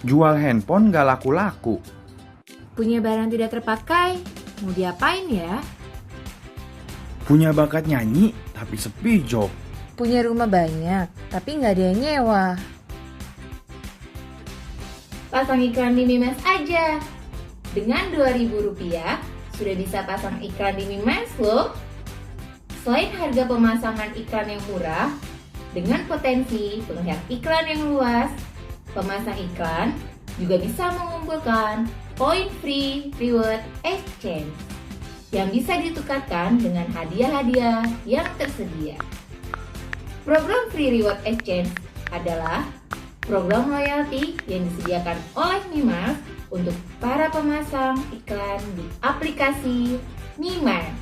Jual handphone gak laku-laku. Punya barang tidak terpakai, mau diapain ya? Punya bakat nyanyi, tapi sepi job. Punya rumah banyak, tapi nggak ada yang nyewa. Pasang iklan di Mimiles aja. Dengan Rp2.000 sudah bisa pasang iklan di Mimiles loh. Selain harga pemasangan iklan yang murah, dengan potensi penglihat iklan yang luas, pemasang iklan juga bisa mengumpulkan poin free reward exchange yang bisa ditukarkan dengan hadiah-hadiah yang tersedia. Program free reward exchange adalah program loyalty yang disediakan oleh Mimiles untuk para pemasang iklan di aplikasi Mimiles.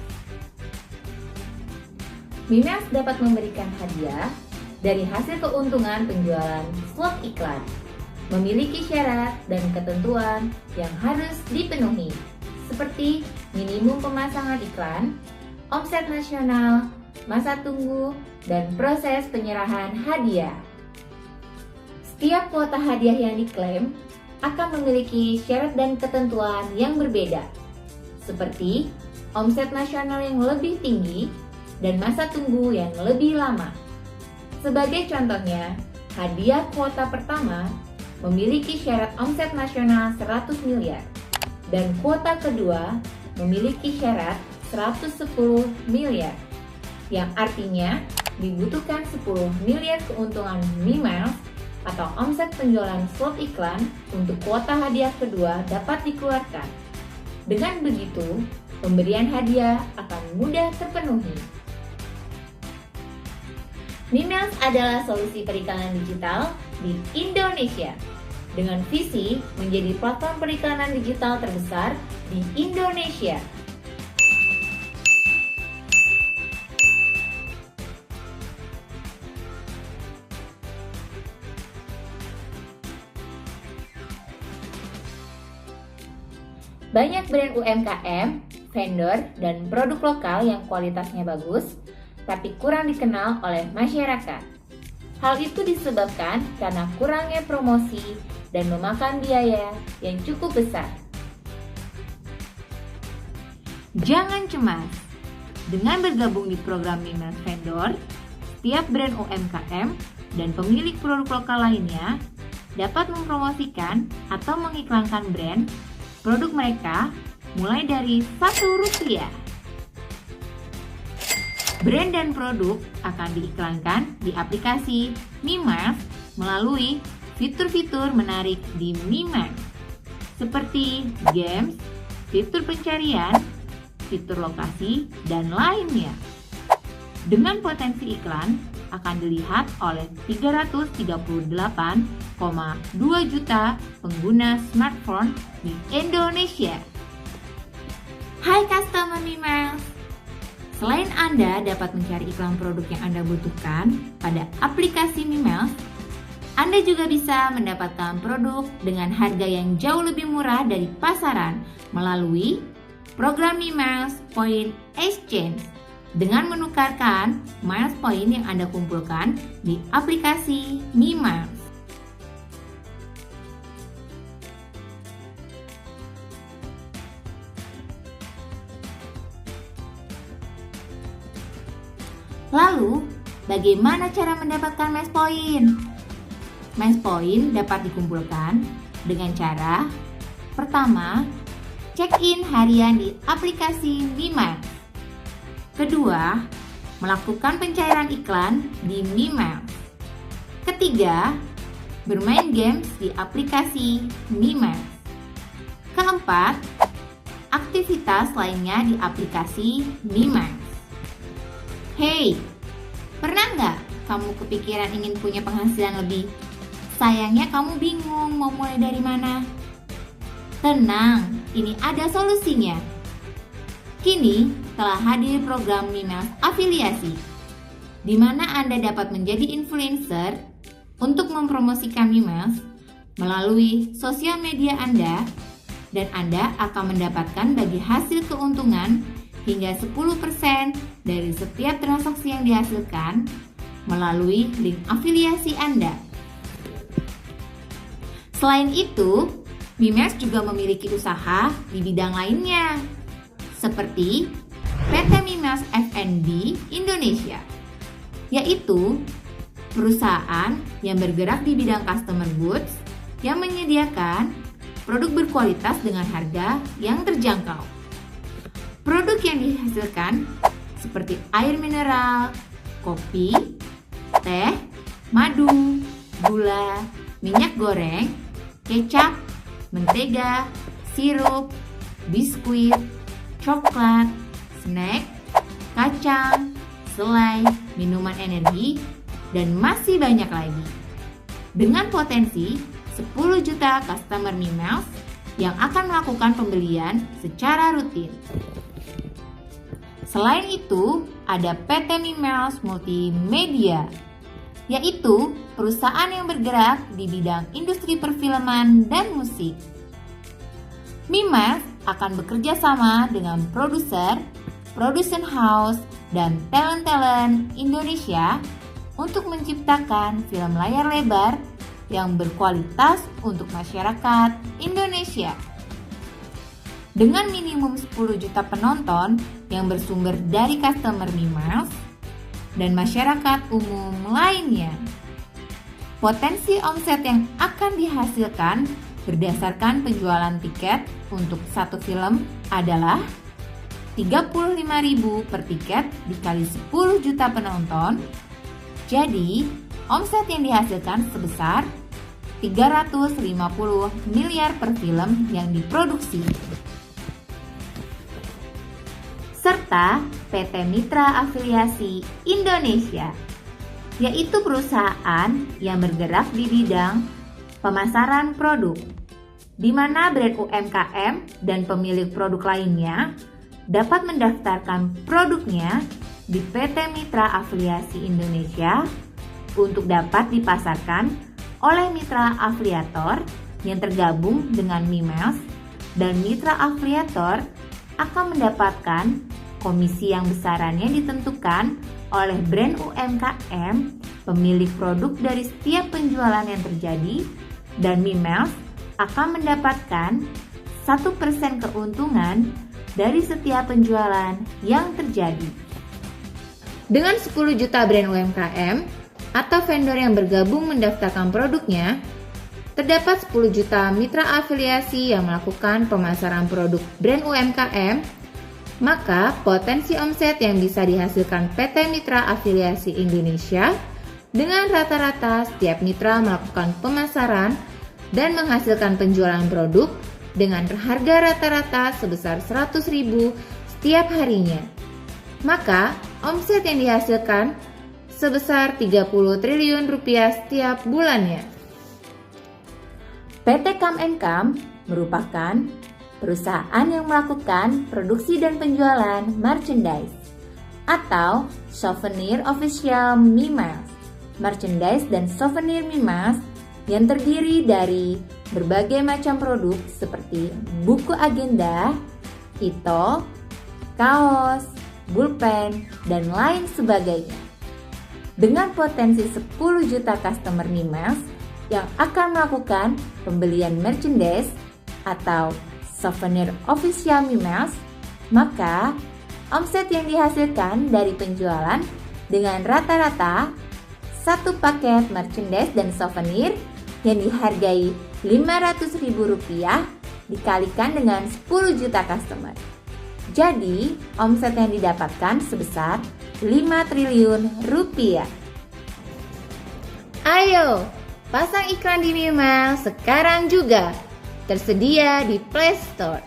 Mimiles dapat memberikan hadiah dari hasil keuntungan penjualan slot iklan. Memiliki syarat dan ketentuan yang harus dipenuhi, seperti minimum pemasangan iklan, omset nasional, masa tunggu, dan proses penyerahan hadiah. Setiap kuota hadiah yang diklaim akan memiliki syarat dan ketentuan yang berbeda, seperti omset nasional yang lebih tinggi dan masa tunggu yang lebih lama. Sebagai contohnya, hadiah kuota pertama memiliki syarat omset nasional 100 miliar dan kuota kedua memiliki syarat 110 miliar, yang artinya dibutuhkan 10 miliar keuntungan Mimiles atau omset penjualan slot iklan untuk kuota hadiah kedua dapat dikeluarkan. Dengan begitu, pemberian hadiah akan mudah terpenuhi. Mimiles adalah solusi periklanan digital di Indonesia dengan visi menjadi platform periklanan digital terbesar di Indonesia. Banyak brand UMKM, vendor, dan produk lokal yang kualitasnya bagus, tapi kurang dikenal oleh masyarakat. Hal itu disebabkan karena kurangnya promosi dan memakan biaya yang cukup besar. Jangan cemas, dengan bergabung di program Mimiles Vendor, setiap brand UMKM dan pemilik produk lokal lainnya dapat mempromosikan atau mengiklankan brand produk mereka mulai dari Rp1. Brand dan produk akan diiklankan di aplikasi Mimiles melalui fitur-fitur menarik di Mimiles, seperti games, fitur pencarian, fitur lokasi, dan lainnya. Dengan potensi iklan akan dilihat oleh 338,2 juta pengguna smartphone di Indonesia. Hai customer Mimiles! Selain Anda dapat mencari iklan produk yang Anda butuhkan pada aplikasi Mimiles, Anda juga bisa mendapatkan produk dengan harga yang jauh lebih murah dari pasaran melalui program Mimiles Point Exchange dengan menukarkan miles point yang Anda kumpulkan di aplikasi Mimiles. Lalu, bagaimana cara mendapatkan miles point? Miles point dapat dikumpulkan dengan cara pertama, check-in harian di aplikasi Mimiles. Kedua, melakukan pencairan iklan di Mimiles. Ketiga, bermain games di aplikasi Mimiles. Keempat, aktivitas lainnya di aplikasi Mimiles. Hey, pernah nggak kamu kepikiran ingin punya penghasilan lebih? Sayangnya kamu bingung mau mulai dari mana. Tenang, ini ada solusinya. Kini telah hadir program Mimiles Afiliasi, di mana Anda dapat menjadi influencer untuk mempromosikan Mimiles melalui sosial media Anda, dan Anda akan mendapatkan bagi hasil keuntungan hingga 10% dari setiap transaksi yang dihasilkan melalui link afiliasi Anda. Selain itu, Mimiles juga memiliki usaha di bidang lainnya, seperti PT Mimiles F&B Indonesia, yaitu perusahaan yang bergerak di bidang customer goods yang menyediakan produk berkualitas dengan harga yang terjangkau. Produk yang dihasilkan seperti air mineral, kopi, teh, madu, gula, minyak goreng, kecap, mentega, sirup, biskuit, coklat, snack, kacang, selai, minuman energi, dan masih banyak lagi. Dengan potensi 10 juta customer Mimiles yang akan melakukan pembelian secara rutin. Selain itu, ada PT Mimiles Multimedia, yaitu perusahaan yang bergerak di bidang industri perfilman dan musik. Mimiles akan bekerja sama dengan production house, dan talent-talent Indonesia untuk menciptakan film layar lebar yang berkualitas untuk masyarakat Indonesia. Dengan minimum 10 juta penonton yang bersumber dari customer Mimiles dan masyarakat umum lainnya. Potensi omset yang akan dihasilkan berdasarkan penjualan tiket untuk satu film adalah 35.000 per tiket dikali 10 juta penonton. Jadi, omset yang dihasilkan sebesar 350 miliar per film yang diproduksi. Serta PT Mitra Afiliasi Indonesia, yaitu perusahaan yang bergerak di bidang pemasaran produk, di mana brand UMKM dan pemilik produk lainnya dapat mendaftarkan produknya di PT Mitra Afiliasi Indonesia untuk dapat dipasarkan oleh mitra afiliator yang tergabung dengan Mimiles, dan mitra afiliator akan mendapatkan komisi yang besarannya ditentukan oleh brand UMKM pemilik produk dari setiap penjualan yang terjadi, dan Mimiles akan mendapatkan 1% keuntungan dari setiap penjualan yang terjadi. Dengan 10 juta brand UMKM atau vendor yang bergabung mendaftarkan produknya, terdapat 10 juta mitra afiliasi yang melakukan pemasaran produk brand UMKM, maka potensi omset yang bisa dihasilkan PT Mitra Afiliasi Indonesia dengan rata-rata setiap mitra melakukan pemasaran dan menghasilkan penjualan produk dengan harga rata-rata sebesar 100.000 setiap harinya, maka omset yang dihasilkan sebesar 30 triliun rupiah setiap bulannya. PT Come & Come merupakan perusahaan yang melakukan produksi dan penjualan merchandise atau souvenir official Mimiles. Merchandise dan souvenir Mimiles yang terdiri dari berbagai macam produk seperti buku agenda, ito, kaos, pulpen, dan lain sebagainya. Dengan potensi 10 juta customer Mimiles yang akan melakukan pembelian merchandise atau souvenir official Mimiles, maka omset yang dihasilkan dari penjualan dengan rata-rata satu paket merchandise dan souvenir yang dihargai Rp500.000 dikalikan dengan 10 juta customer. Jadi, omset yang didapatkan sebesar 5 triliun rupiah. Ayo, pasang iklan di Mimiles sekarang juga. Tersedia di Play Store.